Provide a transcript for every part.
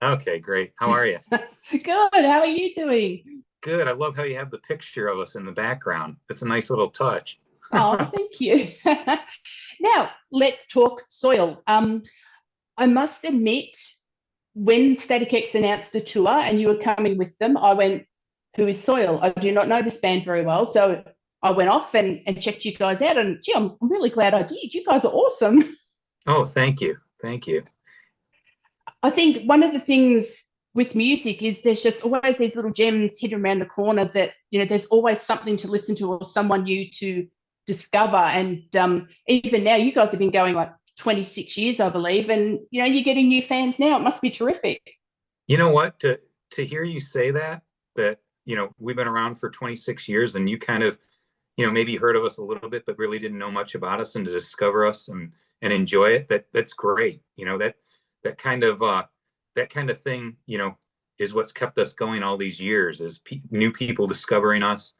Okay, great. How are you? Good. How are you doing? Good. I love how you have the picture of us in the background. It's a nice little touch. Oh, thank you. Now, let's talk soil. I must admit, when Static X announced the tour and you were coming with them, I went, "Who is Soil? I do not know this band very well." So I went off and checked you guys out. And gee, I'm really glad I did. You guys are awesome. Oh, thank you. Thank you. I think one of the things with music is there's just always these little gems hidden around the corner that, there's always something to listen to or someone new to discover. And even now, you guys have been going like 26 years, I believe, and you're getting new fans now. It must be terrific. You know what? To hear you say that we've been around for 26 years and you kind of, maybe heard of us a little bit, but really didn't know much about us and to discover us and enjoy it, that's great. That kind of that kind of thing, is what's kept us going all these years is new people discovering us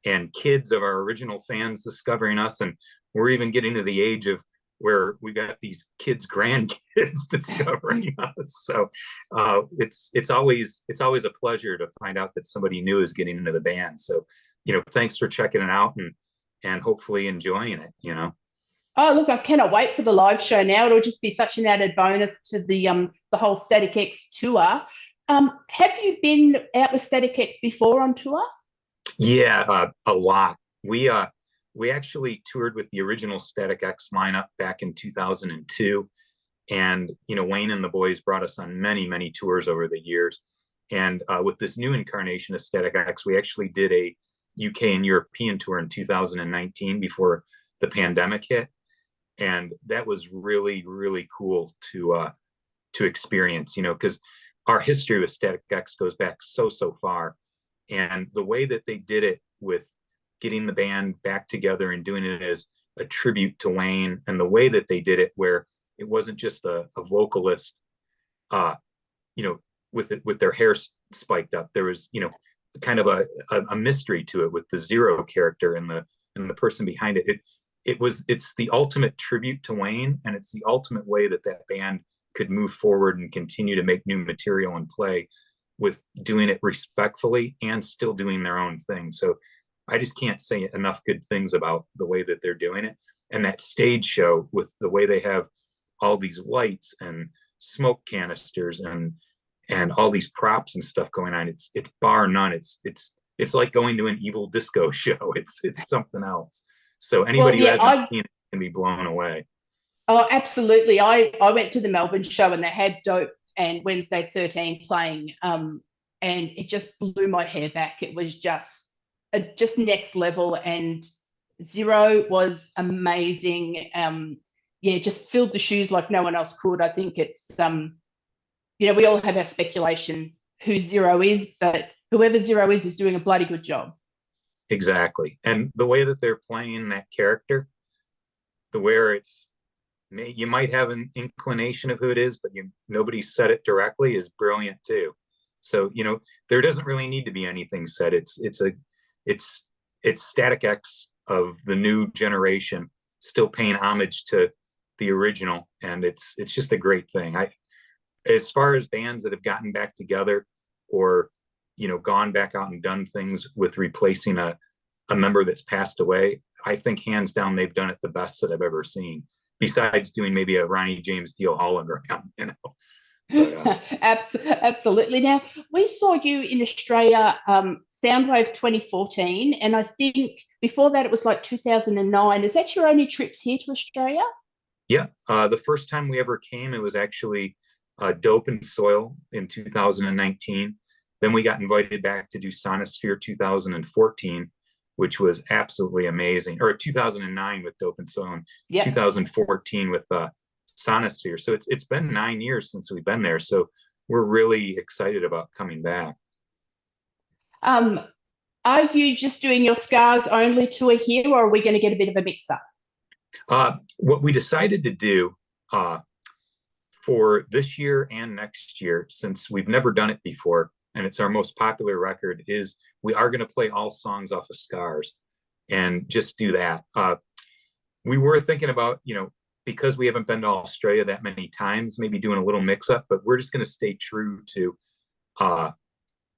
and kids of our original fans discovering us. And we're even getting to the age of where we got these kids' grandkids discovering us. So it's always a pleasure to find out that somebody new is getting into the band. So thanks for checking it out and hopefully enjoying it. Oh, look, I cannot wait for the live show now. It'll just be such an added bonus to the whole Static X tour. Have you been out with Static X before on tour? Yeah, a lot. We actually toured with the original Static X lineup back in 2002, and Wayne and the boys brought us on many tours over the years. And with this new incarnation of Static X, we actually did a UK and European tour in 2019 before the pandemic hit, and that was really cool to experience. Because our history with Static X goes back so far, and the way that they did it with getting the band back together and doing it as a tribute to Wayne, and the way that they did it where it wasn't just a vocalist, uh, you know, with their hair spiked up. There was, kind of a mystery to it with the Zero character and the person behind it. It's the ultimate tribute to Wayne, and it's the ultimate way that band could move forward and continue to make new material and play with doing it respectfully and still doing their own thing. So I just can't say enough good things about the way that they're doing it. And that stage show with the way they have all these lights and smoke canisters and all these props and stuff going on. It's bar none. It's like going to an evil disco show. It's something else. So Well, anybody who yeah, hasn't I seen it can be blown away. oh, absolutely. I went to the Melbourne show and they had Dope and Wednesday 13 playing, and it just blew my hair back. It was just next level, and Zero was amazing. Yeah, just filled the shoes like no one else could. I think it's we all have our speculation who Zero is, but whoever Zero is doing a bloody good job. Exactly. And the way that they're playing that character, the where it's you might have an inclination of who it is, but nobody said it directly is brilliant too. So there doesn't really need to be anything said. It's it's Static X of the new generation, still paying homage to the original, and it's just a great thing. As far as bands that have gotten back together or gone back out and done things with replacing a member that's passed away, I think hands down they've done it the best that I've ever seen, besides doing maybe a Ronnie James Dio hologram. But Absolutely. Now, we saw you in Australia, Soundwave 2014, and I think before that it was like 2009. Is that your only trips here to Australia? yeah, the first time we ever came, it was actually Dope and Soil in 2019. Then we got invited back to do Sonosphere 2014, which was absolutely amazing. Or 2009 with Dope and Soil, and Yep. 2014 with Sonosphere. So it's been 9 years since we've been there. So we're really excited about coming back. Um, are you just doing your Scars only tour here, or are we going to get a bit of a mix up? What we decided to do for this year and next year, since we've never done it before, and it's our most popular record, is we are going to play all songs off of Scars and just do that. We were thinking about, because we haven't been to Australia that many times, maybe doing a little mix up, but we're just going to stay true to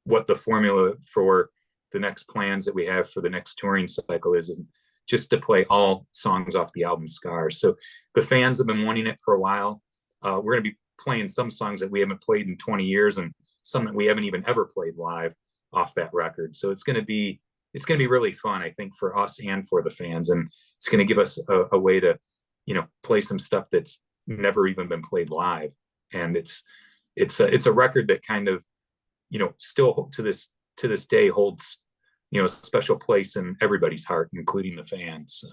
what the formula for the next plans that we have for the next touring cycle is just to play all songs off the album Scars. So the fans have been wanting it for a while. We're going to be playing some songs that we haven't played in 20 years and some that we haven't even ever played live off that record. So it's going to be really fun, I think, for us and for the fans. And it's going to give us a way to, play some stuff that's never even been played live. And it's a record that kind of, still to this day holds, a special place in everybody's heart, including the fans. So.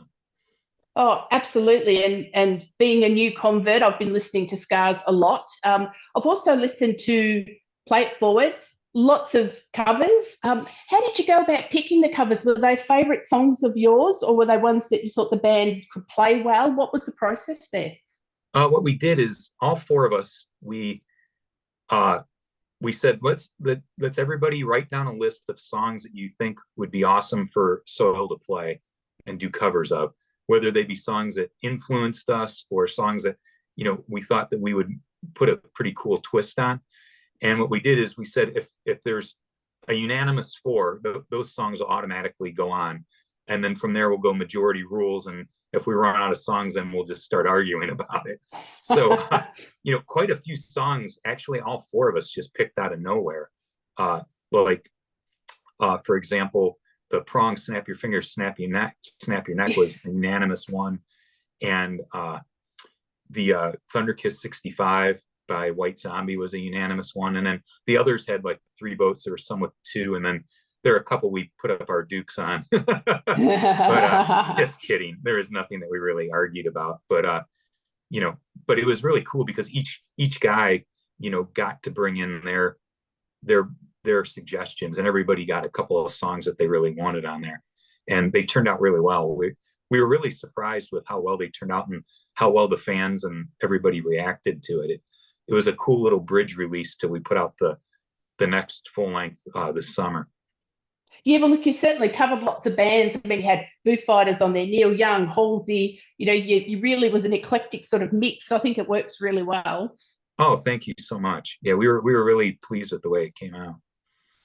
Oh, absolutely. And being a new convert, I've been listening to Scars a lot. I've also listened to Play It Forward, lots of covers. How did you go about picking the covers? Were they favourite songs of yours, or were they ones that you thought the band could play well? What was the process there? What we did is all four of us, we said, let's everybody write down a list of songs that you think would be awesome for SOiL to play and do covers of, whether they be songs that influenced us or songs that, we thought that we would put a pretty cool twist on. And what we did is we said, if there's a unanimous four, those songs will automatically go on. And then from there, we'll go majority rules. And if we run out of songs, then we'll just start arguing about it. So, quite a few songs, actually, all four of us just picked out of nowhere. For example, the Prong, Snap Your Fingers, Snap Your Neck was a unanimous one. And the Thunder Kiss 65 by White Zombie was a unanimous one. And then the others had like 3 votes. There were some with 2. And then there are a couple we put up our dukes on. But just kidding. There is nothing that we really argued about. But but it was really cool because each guy, got to bring in their suggestions, and everybody got a couple of songs that they really wanted on there. And they turned out really well. We were really surprised with how well they turned out and how well the fans and everybody reacted to it. It was a cool little bridge release till we put out the next full length this summer. Yeah, well, look, you certainly covered lots of bands. I mean, you had Foo Fighters on there, Neil Young, Halsey. You really was an eclectic sort of mix. I think it works really well. Oh, thank you so much. Yeah, we were really pleased with the way it came out.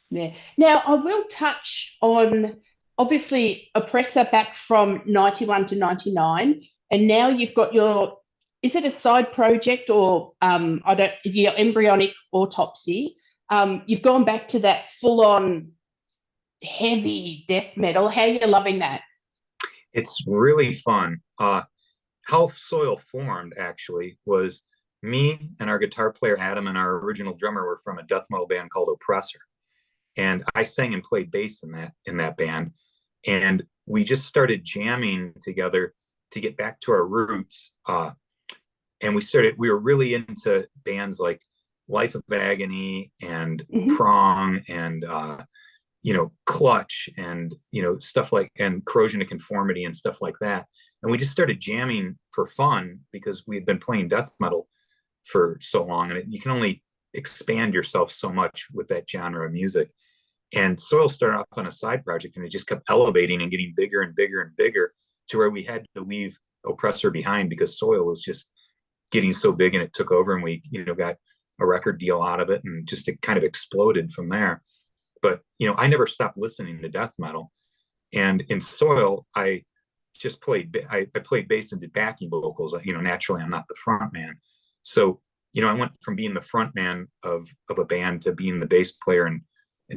Yeah. Now, I will touch on, obviously, Oppressor back from 91 to 99, and now you've got is it a side project or your embryonic autopsy? You've gone back to that full-on heavy death metal. How are you loving that? It's really fun. How SOiL formed actually was me and our guitar player Adam and our original drummer were from a death metal band called Oppressor, and I sang and played bass in that band, and we just started jamming together to get back to our roots. And we were really into bands like Life of Agony and Prong and Clutch and stuff like, and Corrosion of Conformity and stuff like that. And we just started jamming for fun because we had been playing death metal for so long, and you can only expand yourself so much with that genre of music. And SOiL started off on a side project, and it just kept elevating and getting bigger and bigger and bigger to where we had to leave Oppressor behind because SOiL was just getting so big, and it took over, and we got a record deal out of it, and just it kind of exploded from there. But I never stopped listening to death metal, and in SOiL I just played bass and did backing vocals. Naturally I'm not the front man, so I went from being the front man of a band to being the bass player and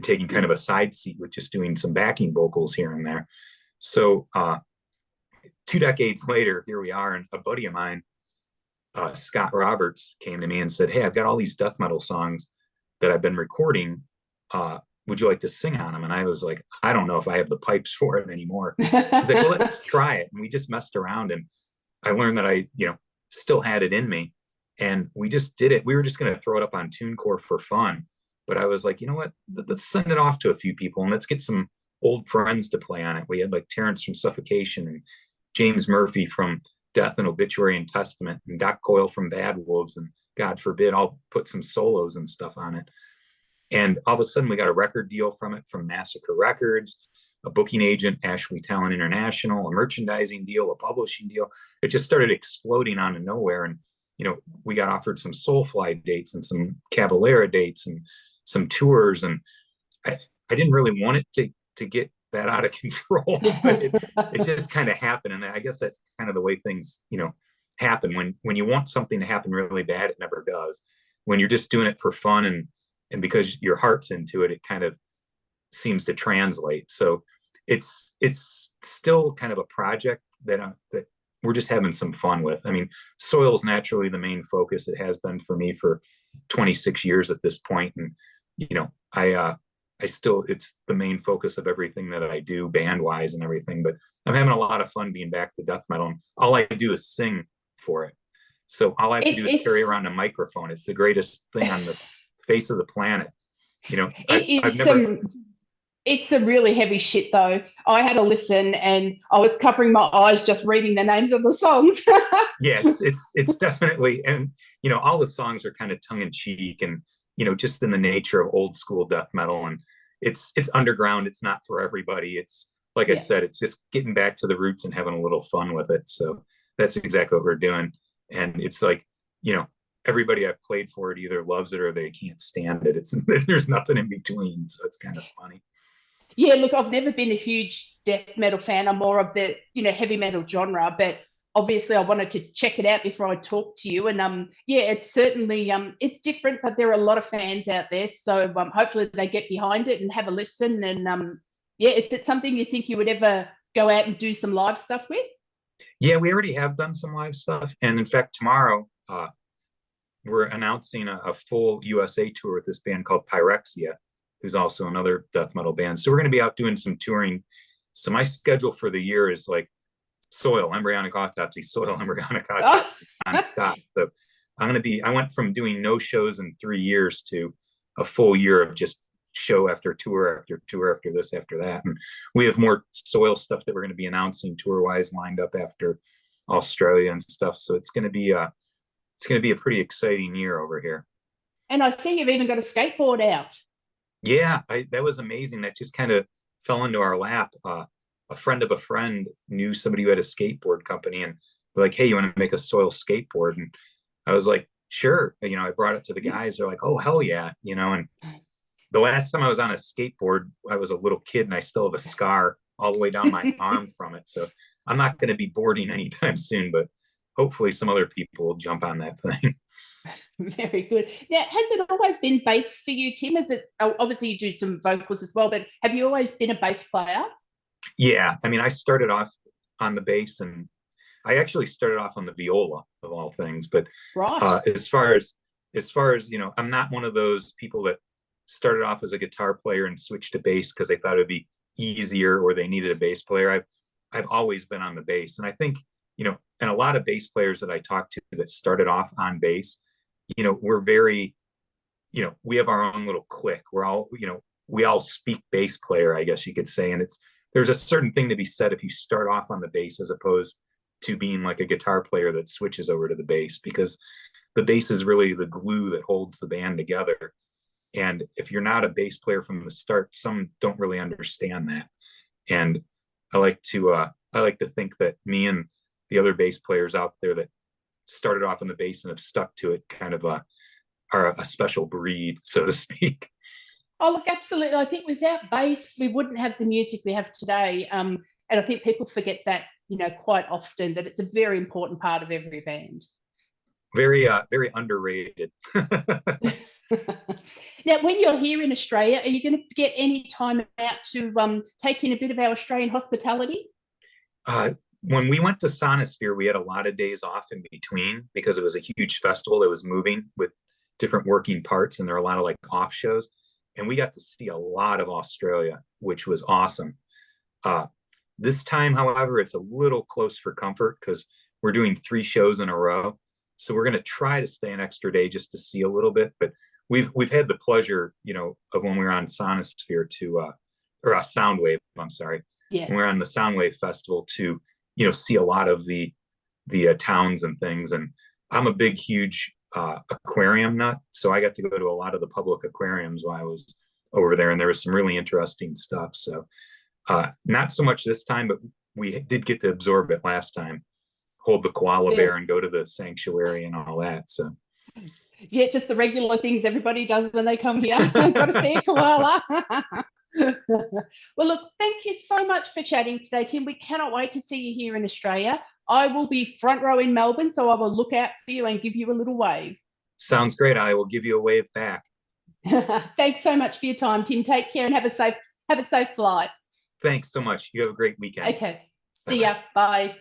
taking kind of a side seat with just doing some backing vocals here and there. So 2 decades later, here we are, and a buddy of mine, Scott Roberts, came to me and said, "Hey, I've got all these death metal songs that I've been recording. Would you like to sing on them?" And I was like, I don't know if I have the pipes for it anymore. He's like, well, let's try it. And we just messed around, and I learned that I, still had it in me, and we just did it. We were just going to throw it up on TuneCore for fun. But I was like, you know what? Let's send it off to a few people, and let's get some old friends to play on it. We had like Terrence from Suffocation and James Murphy from Death and Obituary and Testament and Doc Coyle from Bad Wolves, and God forbid, I'll put some solos and stuff on it. And all of a sudden we got a record deal from it from Massacre Records. a booking agent, Ashley Talent International, a merchandising deal, a publishing deal. It just started exploding out of nowhere. And, we got offered some Soulfly dates and some Cavalera dates and some tours. And I didn't really want it to get that out of control, but it just kind of happened. And I guess that's kind of the way things, happen. When you want something to happen really bad, it never does. When you're just doing it for fun and because your heart's into it, it kind of seems to translate. So it's still kind of a project that we're just having some fun with. I mean, SOiL's naturally the main focus. It has been for me for 26 years at this point. And, I still, it's the main focus of everything that I do band wise and everything, but I'm having a lot of fun being back to death metal. And all I do is sing for it. So all I have to do is carry around a microphone. It's the greatest thing on the face of the planet. It's some really heavy shit though. I had a listen and I was covering my eyes just reading the names of the songs. Yeah, it's definitely, and all the songs are kind of tongue in cheek and just in the nature of old school death metal, and it's underground. It's not for everybody. It's like I said, it's just getting back to the roots and having a little fun with it. So that's exactly what we're doing. And it's like, everybody I've played for it either loves it or they can't stand it. There's nothing in between. So it's kind of funny. Yeah, look, I've never been a huge death metal fan. I'm more of the, heavy metal genre, but obviously I wanted to check it out before I talk to you. And it's certainly, it's different, but there are a lot of fans out there. So hopefully they get behind it and have a listen. And is it something you think you would ever go out and do some live stuff with? Yeah, we already have done some live stuff. And in fact, tomorrow, we're announcing a full USA tour with this band called Pyrexia, who's also another death metal band. So we're going to be out doing some touring. So my schedule for the year is like SOiL, embryonic autopsy, SOiL, embryonic autopsy, nonstop. So I went from doing no shows in 3 years to a full year of just show after tour after tour after this after that. And we have more SOiL stuff that we're going to be announcing tour wise lined up after Australia and stuff. So it's going to be a pretty exciting year over here. And I see you've even got a skateboard out. Yeah, that was amazing. That just kind of fell into our lap. A friend of a friend knew somebody who had a skateboard company, and they're like, "Hey, you want to make a SOiL skateboard?" And I was like, "Sure." I brought it to the guys. They're like, "Oh, hell yeah!" And the last time I was on a skateboard, I was a little kid, and I still have a scar all the way down my arm from it. So I'm not going to be boarding anytime soon, but hopefully some other people will jump on that thing. Very good. Now, has it always been bass for you, Tim? Is it, obviously you do some vocals as well, but have you always been a bass player? Yeah, I mean, I started off on the bass, and I actually started off on the viola of all things. But right. As far as I'm not one of those people that started off as a guitar player and switched to bass because they thought it'd be easier or they needed a bass player. I've always been on the bass, and I think and a lot of bass players that I talked to that started off on bass, we're very, we have our own little clique. We're all, we all speak bass player, I guess you could say. And there's a certain thing to be said if you start off on the bass as opposed to being like a guitar player that switches over to the bass, because the bass is really the glue that holds the band together. And if you're not a bass player from the start, some don't really understand that. And I like to think that me and the other bass players out there that started off on the bass and have stuck to it kind of are a special breed, so to speak. Oh, look, absolutely. I think without bass, we wouldn't have the music we have today. And I think people forget that, quite often, that it's a very important part of every band. Very, very underrated. Now, when you're here in Australia, are you going to get any time out to take in a bit of our Australian hospitality? When we went to Sonosphere, we had a lot of days off in between because it was a huge festival that was moving with different working parts, and there are a lot of like off shows. And we got to see a lot of Australia, which was awesome. This time, however, it's a little close for comfort because we're doing 3 shows in a row. So we're going to try to stay an extra day just to see a little bit. But we've had the pleasure, of when we were on Sonosphere or Soundwave, I'm sorry. Yeah. When we were on the Soundwave Festival to, see a lot of the towns and things. And I'm a big, huge aquarium nut. So I got to go to a lot of the public aquariums while I was over there. And there was some really interesting stuff. So Not so much this time, but we did get to absorb it last time. Hold the koala bear and go to the sanctuary and all that. So yeah, just the regular things everybody does when they come here. Got to see a koala. Well, look, thank you so much for chatting today, Tim. We cannot wait to see you here in Australia. I will be front row in Melbourne, so I will look out for you and give you a little wave. sounds great. I will give you a wave back. Thanks so much for your time, Tim. Take care and have a safe flight. Thanks so much. You have a great weekend. Okay. Bye-bye. See ya. Bye.